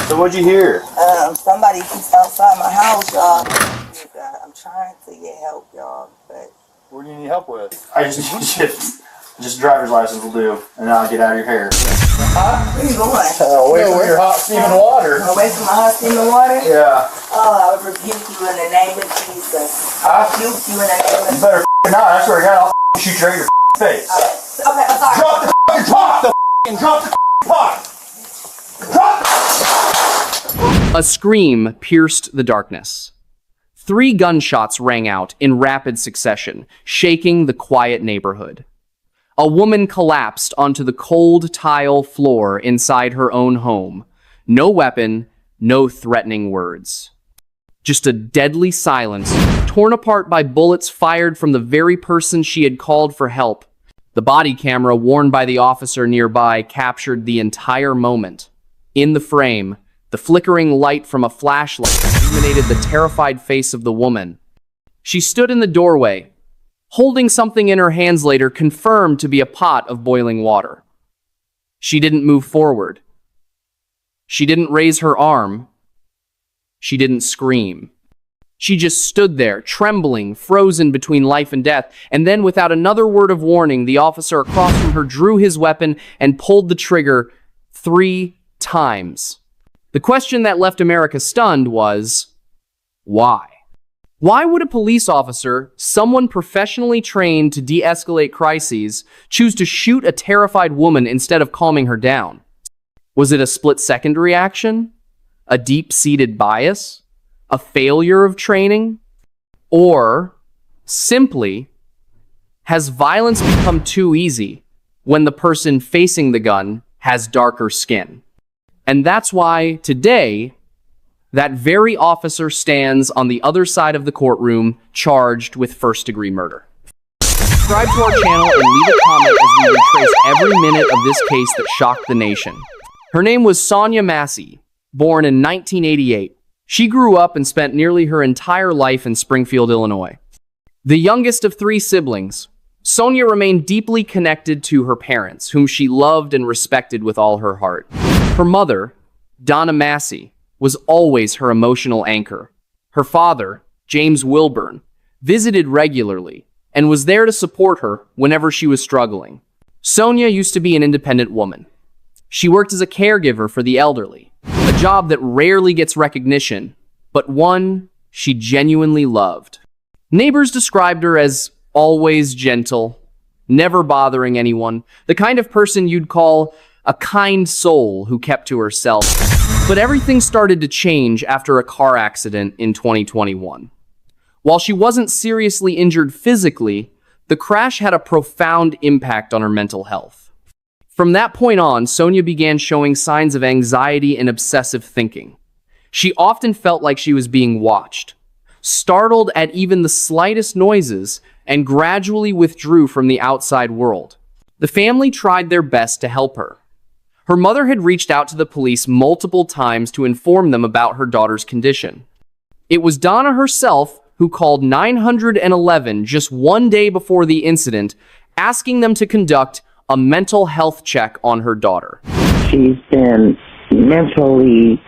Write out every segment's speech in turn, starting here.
So what'd you hear? Somebody keeps outside my house, y'all. I'm trying to get help, y'all, but... What do you need help with? I just driver's license will do, and then I'll get out of your hair. Where you going? Away from your hot steaming water. Away from my hot steaming water? Yeah. Oh, I would rebuke you in the name of Jesus. I rebuke you in the name of Jesus. You better not. I swear to God, I'll shoot you right in your face. Okay, I'm sorry. Drop the pot! Drop the pot! Drop the... A scream pierced the darkness. 3 gunshots rang out in rapid succession, shaking the quiet neighborhood. A woman collapsed onto the cold tile floor inside her own home. No weapon, no threatening words. Just a deadly silence, torn apart by bullets fired from the very person she had called for help. The body camera worn by the officer nearby captured the entire moment. In the frame, the flickering light from a flashlight illuminated the terrified face of the woman. She stood in the doorway, holding something in her hands later confirmed to be a pot of boiling water. She didn't move forward. She didn't raise her arm. She didn't scream. She just stood there, trembling, frozen between life and death, and then without another word of warning, the officer across from her drew his weapon and pulled the trigger 3 times. The question that left America stunned was, why? Why would a police officer, someone professionally trained to de-escalate crises, choose to shoot a terrified woman instead of calming her down? Was it a split-second reaction? A deep-seated bias? A failure of training? Or, simply, has violence become too easy when the person facing the gun has darker skin? And that's why, today, that very officer stands on the other side of the courtroom, charged with first-degree murder. Subscribe to our channel and leave a comment as we retrace every minute of this case that shocked the nation. Her name was Sonia Massey, born in 1988. She grew up and spent nearly her entire life in Springfield, Illinois. The youngest of 3 siblings, Sonia remained deeply connected to her parents, whom she loved and respected with all her heart. Her mother, Donna Massey, was always her emotional anchor. Her father, James Wilburn, visited regularly and was there to support her whenever she was struggling. Sonia used to be an independent woman. She worked as a caregiver for the elderly, a job that rarely gets recognition, but one she genuinely loved. Neighbors described her as always gentle, never bothering anyone, the kind of person you'd call a kind soul who kept to herself. But everything started to change after a car accident in 2021. While she wasn't seriously injured physically, the crash had a profound impact on her mental health. From that point on, Sonia began showing signs of anxiety and obsessive thinking. She often felt like she was being watched, startled at even the slightest noises, and gradually withdrew from the outside world. The family tried their best to help her. Her mother had reached out to the police multiple times to inform them about her daughter's condition. It was Donna herself who called 911 just 1 day before the incident, asking them to conduct a mental health check on her daughter. She's been mentally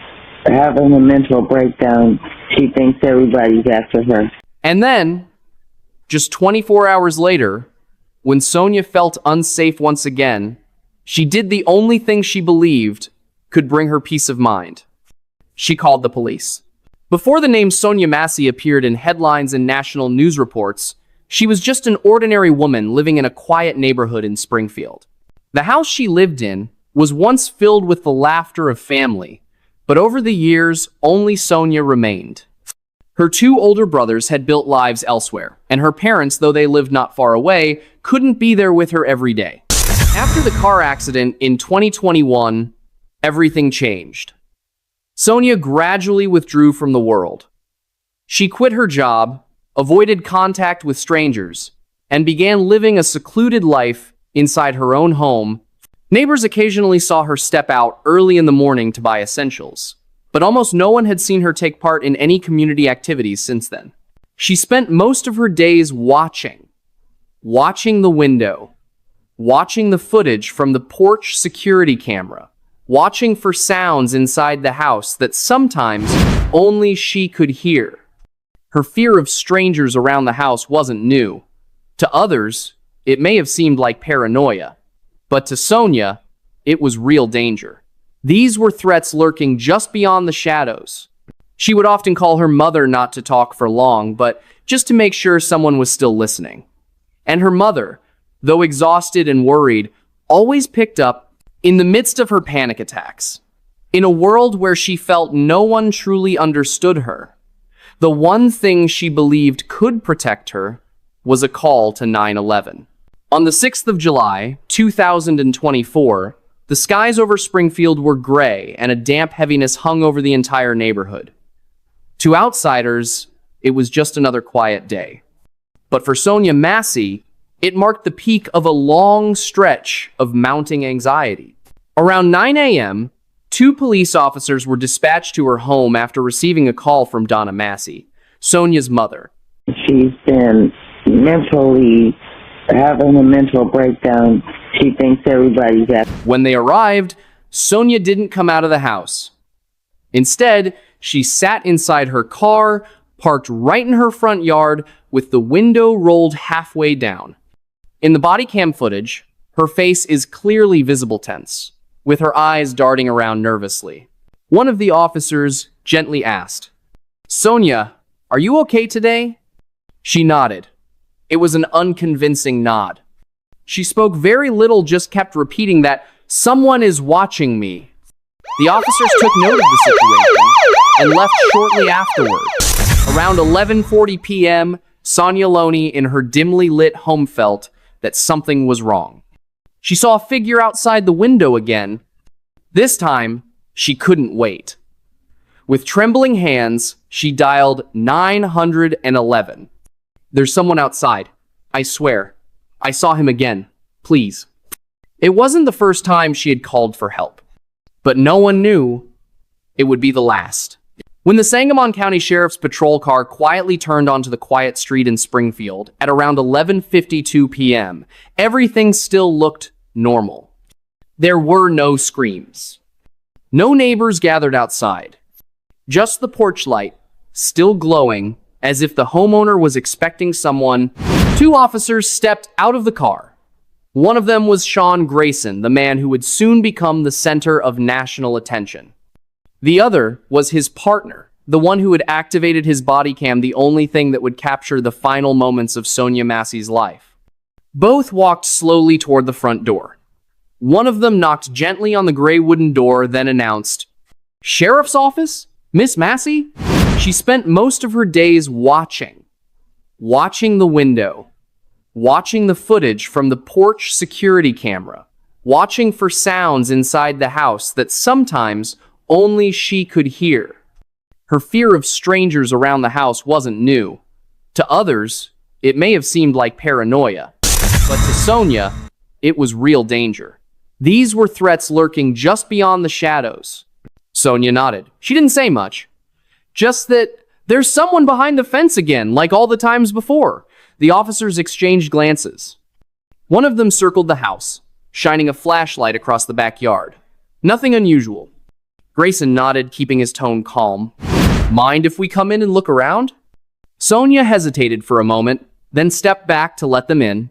having a mental breakdown. She thinks everybody's after her. And then, just 24 hours later, when Sonia felt unsafe once again, she did the only thing she believed could bring her peace of mind. She called the police. Before the name Sonia Massey appeared in headlines and national news reports, she was just an ordinary woman living in a quiet neighborhood in Springfield. The house she lived in was once filled with the laughter of family, but over the years, only Sonia remained. Her 2 older brothers had built lives elsewhere, and her parents, though they lived not far away, couldn't be there with her every day. After the car accident in 2021, everything changed. Sonia gradually withdrew from the world. She quit her job, avoided contact with strangers, and began living a secluded life inside her own home. Neighbors occasionally saw her step out early in the morning to buy essentials, but almost no one had seen her take part in any community activities since then. She spent most of her days watching the window, watching the footage from the porch security camera, watching for sounds inside the house that sometimes only she could hear. Her fear of strangers around the house wasn't new. To others, it may have seemed like paranoia, but to Sonia, it was real danger. These were threats lurking just beyond the shadows. She would often call her mother not to talk for long, but just to make sure someone was still listening. And her mother, though exhausted and worried, always picked up in the midst of her panic attacks. In a world where she felt no one truly understood her, the one thing she believed could protect her was a call to 911. On the 6th of July, 2024, the skies over Springfield were gray and a damp heaviness hung over the entire neighborhood. To outsiders, it was just another quiet day. But for Sonia Massey, it marked the peak of a long stretch of mounting anxiety. Around 9 a.m., 2 police officers were dispatched to her home after receiving a call from Donna Massey, Sonia's mother. She's been mentally having a mental breakdown. She thinks everybody's at. When they arrived, Sonia didn't come out of the house. Instead, she sat inside her car, parked right in her front yard with the window rolled halfway down. In the body cam footage, her face is clearly visible tense, with her eyes darting around nervously. One of the officers gently asked, "Sonia, are you okay today?" She nodded. It was an unconvincing nod. She spoke very little, just kept repeating that someone is watching me. The officers took note of the situation and left shortly afterward. Around 11:40 p.m., Sonia Loney in her dimly lit home felt that something was wrong. She saw a figure outside the window again. This time, she couldn't wait. With trembling hands, she dialed 911. "There's someone outside. I swear. I saw him again. Please." It wasn't the first time she had called for help, but no one knew it would be the last. When the Sangamon County Sheriff's patrol car quietly turned onto the quiet street in Springfield at around 11:52 p.m., everything still looked normal. There were no screams. No neighbors gathered outside. Just the porch light, still glowing, as if the homeowner was expecting someone. 2 officers stepped out of the car. One of them was Sean Grayson, the man who would soon become the center of national attention. The other was his partner, the one who had activated his body cam, the only thing that would capture the final moments of Sonia Massey's life. Both walked slowly toward the front door. One of them knocked gently on the gray wooden door, then announced, "Sheriff's office? Miss Massey?" She spent most of her days watching the window, watching the footage from the porch security camera, watching for sounds inside the house that sometimes only she could hear. Her fear of strangers around the house wasn't new. To others, it may have seemed like paranoia, but to Sonia, it was real danger. These were threats lurking just beyond the shadows. Sonia nodded. She didn't say much. Just that there's someone behind the fence again, like all the times before. The officers exchanged glances. One of them circled the house, shining a flashlight across the backyard. Nothing unusual. Grayson nodded, keeping his tone calm. "Mind if we come in and look around?" Sonia hesitated for a moment, then stepped back to let them in.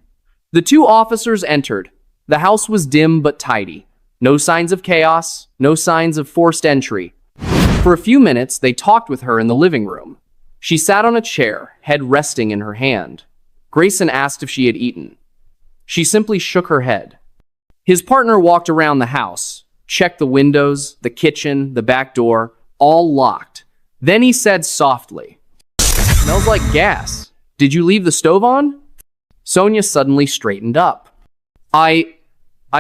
The 2 officers entered. The house was dim but tidy. No signs of chaos, no signs of forced entry. For a few minutes, they talked with her in the living room. She sat on a chair, head resting in her hand. Grayson asked if she had eaten. She simply shook her head. His partner walked around the house, checked the windows, the kitchen, the back door, all locked. Then he said softly, "Smells like gas. Did you leave the stove on?" Sonia suddenly straightened up. I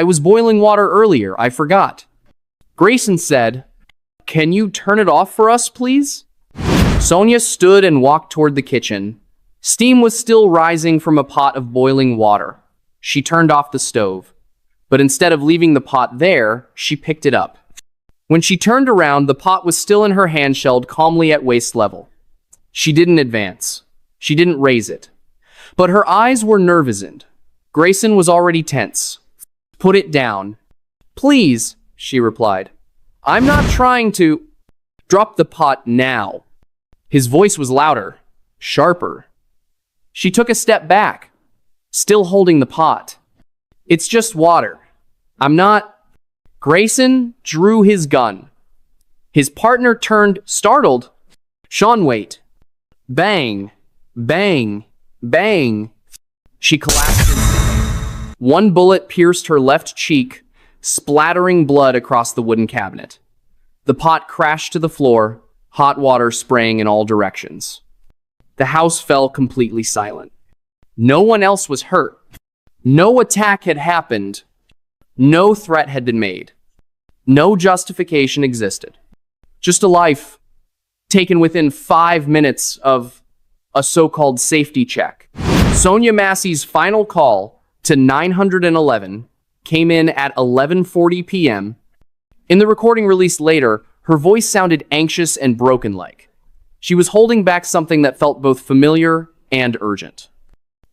was boiling water earlier. I forgot." Grayson said, "Can you turn it off for us, please?" Sonia stood and walked toward the kitchen. Steam was still rising from a pot of boiling water. She turned off the stove, but instead of leaving the pot there, she picked it up. When she turned around, the pot was still in her hand, held calmly at waist level. She didn't advance. She didn't raise it. But her eyes were nervous. Grayson was already tense. "Put it down. Please," she replied. I'm not trying to... Drop the pot now. His voice was louder, sharper. She took a step back, still holding the pot. It's just water. I'm not... Grayson drew his gun. His partner turned, startled. Sean, wait. Bang, bang, bang. She collapsed instantly. One bullet pierced her left cheek, splattering blood across the wooden cabinet. The pot crashed to the floor, hot water spraying in all directions. The house fell completely silent. No one else was hurt. No attack had happened. No threat had been made. No justification existed. Just a life taken within 5 minutes of a so-called safety check. Sonia Massey's final call to 911 came in at 11:40 p.m. In the recording released later, her voice sounded anxious and broken-like. She was holding back something that felt both familiar and urgent.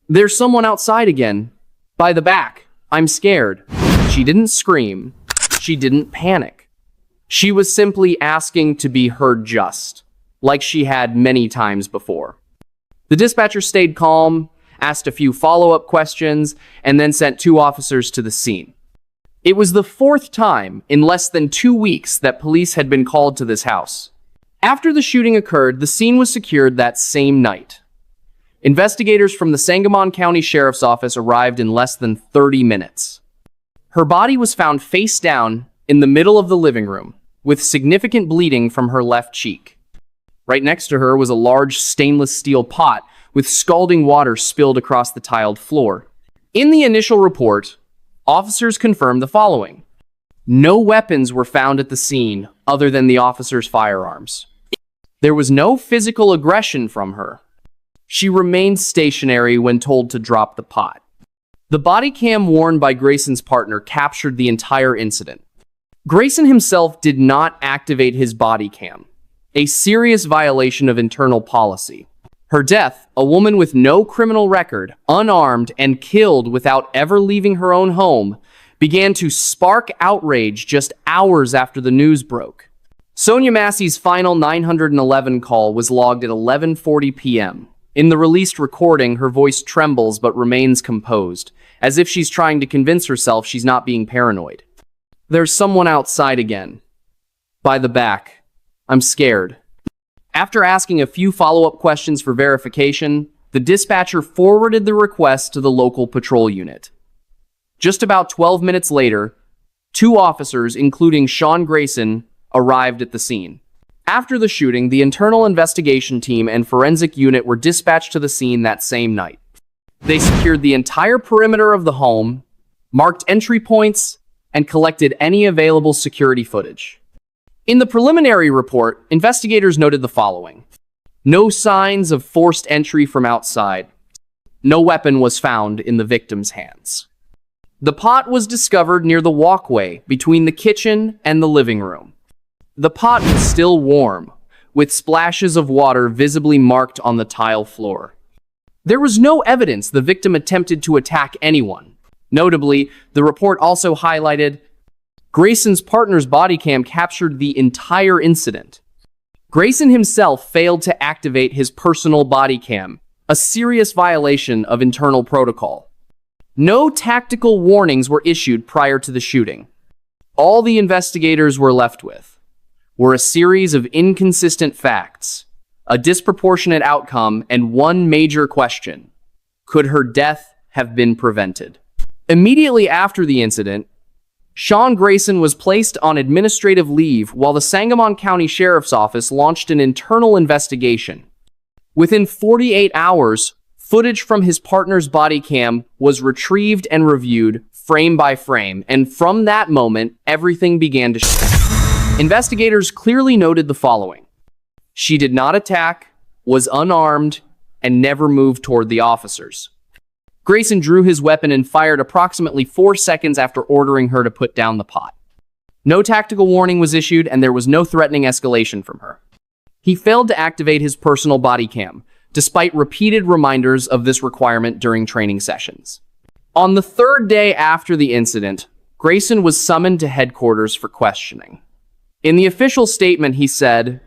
There's someone outside again. By the back. I'm scared. She didn't scream. She didn't panic. She was simply asking to be heard just, like she had many times before. The dispatcher stayed calm, asked a few follow-up questions, and then sent 2 officers to the scene. It was the 4th time in less than 2 weeks that police had been called to this house. After the shooting occurred, the scene was secured that same night. Investigators from the Sangamon County Sheriff's Office arrived in less than 30 minutes. Her body was found face down in the middle of the living room, with significant bleeding from her left cheek. Right next to her was a large stainless steel pot with scalding water spilled across the tiled floor. In the initial report, officers confirmed the following. No weapons were found at the scene other than the officers' firearms. There was no physical aggression from her. She remained stationary when told to drop the pot. The body cam worn by Grayson's partner captured the entire incident. Grayson himself did not activate his body cam, a serious violation of internal policy. Her death, a woman with no criminal record, unarmed, and killed without ever leaving her own home, began to spark outrage just hours after the news broke. Sonia Massey's final 911 call was logged at 11:40 p.m. In the released recording, her voice trembles but remains composed, as if she's trying to convince herself she's not being paranoid. There's someone outside again. By the back. I'm scared. After asking a few follow-up questions for verification, the dispatcher forwarded the request to the local patrol unit. Just about 12 minutes later, 2 officers, including Sean Grayson, arrived at the scene. After the shooting, the internal investigation team and forensic unit were dispatched to the scene that same night. They secured the entire perimeter of the home, marked entry points, and collected any available security footage. In the preliminary report, investigators noted the following. No signs of forced entry from outside. No weapon was found in the victim's hands. The pot was discovered near the walkway between the kitchen and the living room. The pot was still warm, with splashes of water visibly marked on the tile floor. There was no evidence the victim attempted to attack anyone. Notably, the report also highlighted Grayson's partner's body cam captured the entire incident. Grayson himself failed to activate his personal body cam, a serious violation of internal protocol. No tactical warnings were issued prior to the shooting. All the investigators were left with were a series of inconsistent facts, a disproportionate outcome, and one major question. Could her death have been prevented? Immediately after the incident, Sean Grayson was placed on administrative leave while the Sangamon County Sheriff's Office launched an internal investigation. Within 48 hours, footage from his partner's body cam was retrieved and reviewed frame by frame, and from that moment, everything began to shift. Investigators clearly noted the following. She did not attack, was unarmed, and never moved toward the officers. Grayson drew his weapon and fired approximately 4 seconds after ordering her to put down the pot. No tactical warning was issued, and there was no threatening escalation from her. He failed to activate his personal body cam, despite repeated reminders of this requirement during training sessions. On the 3rd day after the incident, Grayson was summoned to headquarters for questioning. In the official statement, he said,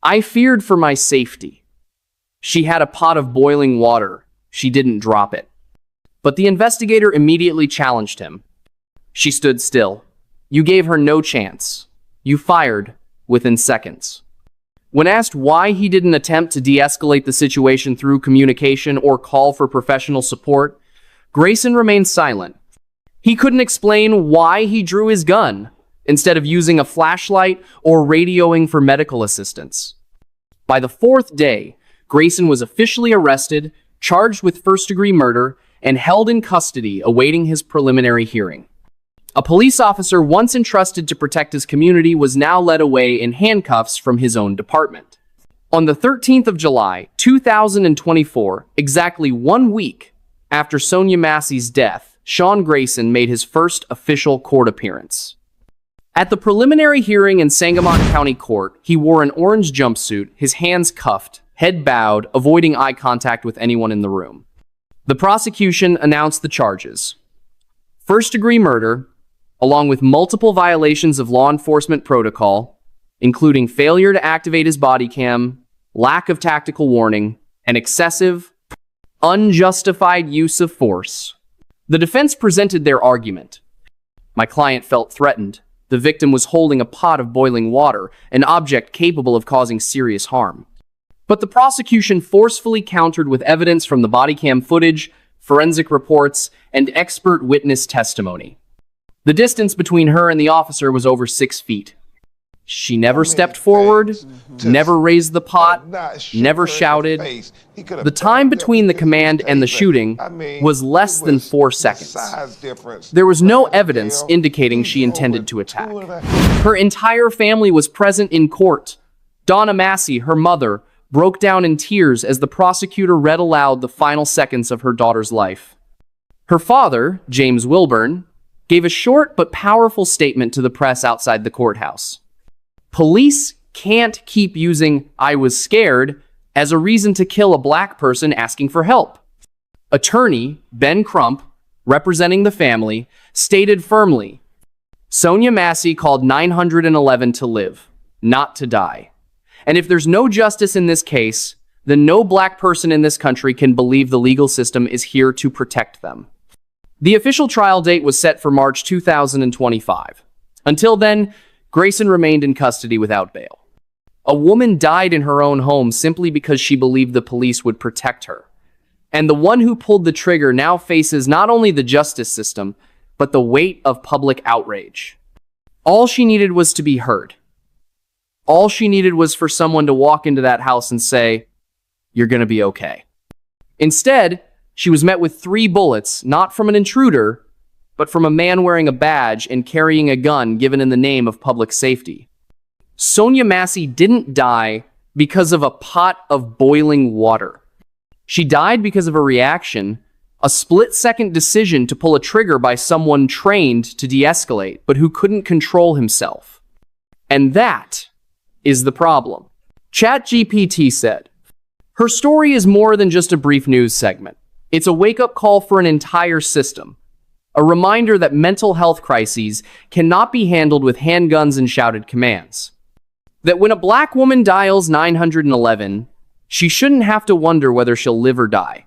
"I feared for my safety. She had a pot of boiling water. She didn't drop it." But the investigator immediately challenged him. "She stood still. You gave her no chance. You fired within seconds." When asked why he didn't attempt to de-escalate the situation through communication or call for professional support, Grayson remained silent. He couldn't explain why he drew his gun instead of using a flashlight or radioing for medical assistance. By the fourth day, Grayson was officially arrested, charged with first-degree murder, and held in custody awaiting his preliminary hearing. A police officer once entrusted to protect his community was now led away in handcuffs from his own department. On the 13th of July, 2024, exactly 1 week after Sonia Massey's death, Sean Grayson made his first official court appearance. At the preliminary hearing in Sangamon County Court, he wore an orange jumpsuit, his hands cuffed, head bowed, avoiding eye contact with anyone in the room. The prosecution announced the charges: first-degree murder, along with multiple violations of law enforcement protocol, including failure to activate his body cam, lack of tactical warning, and excessive, unjustified use of force. The defense presented their argument. My client felt threatened. The victim was holding a pot of boiling water, an object capable of causing serious harm. But the prosecution forcefully countered with evidence from the body cam footage, forensic reports, and expert witness testimony. The distance between her and the officer was over 6 feet. She never stepped forward, never raised the pot, never shouted. The time between the command and the shooting was less than 4 seconds. There was no evidence indicating she intended to attack. Her entire family was present in court. Donna Massey, her mother, broke down in tears as the prosecutor read aloud the final seconds of her daughter's life. Her father, James Wilburn, gave a short but powerful statement to the press outside the courthouse. Police can't keep using "I was scared" as a reason to kill a black person asking for help. Attorney Ben Crump, representing the family, stated firmly, "Sonia Massey called 911 to live, not to die. And if there's no justice in this case, then no black person in this country can believe the legal system is here to protect them." The official trial date was set for March 2025. Until then, Grayson remained in custody without bail. A woman died in her own home simply because she believed the police would protect her. And the one who pulled the trigger now faces not only the justice system, but the weight of public outrage. All she needed was to be heard. All she needed was for someone to walk into that house and say, "You're gonna be okay." Instead, she was met with 3 bullets, not from an intruder, but from a man wearing a badge and carrying a gun given in the name of public safety. Sonia Massey didn't die because of a pot of boiling water. She died because of a reaction, a split-second decision to pull a trigger by someone trained to de-escalate, but who couldn't control himself. And that is the problem. ChatGPT said, "Her story is more than just a brief news segment. It's a wake-up call for an entire system. A reminder that mental health crises cannot be handled with handguns and shouted commands. That when a black woman dials 911, she shouldn't have to wonder whether she'll live or die."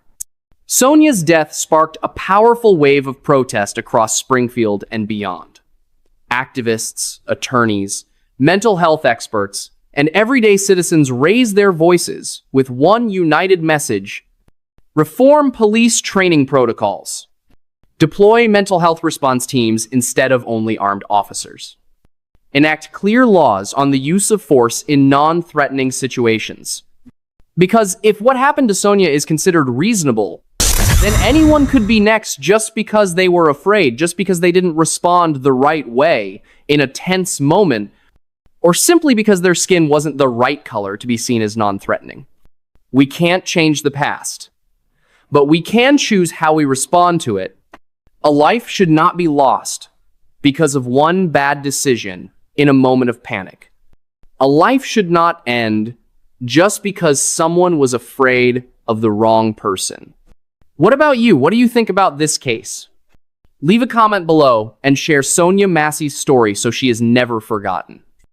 Sonia's death sparked a powerful wave of protest across Springfield and beyond. Activists, attorneys, mental health experts, and everyday citizens raised their voices with one united message: reform police training protocols. Deploy mental health response teams instead of only armed officers. Enact clear laws on the use of force in non-threatening situations. Because if what happened to Sonia is considered reasonable, then anyone could be next just because they were afraid, just because they didn't respond the right way in a tense moment, or simply because their skin wasn't the right color to be seen as non-threatening. We can't change the past, but we can choose how we respond to it. A life should not be lost because of one bad decision in a moment of panic. A life should not end just because someone was afraid of the wrong person. What about you? What do you think about this case? Leave a comment below and share Sonia Massey's story so she is never forgotten.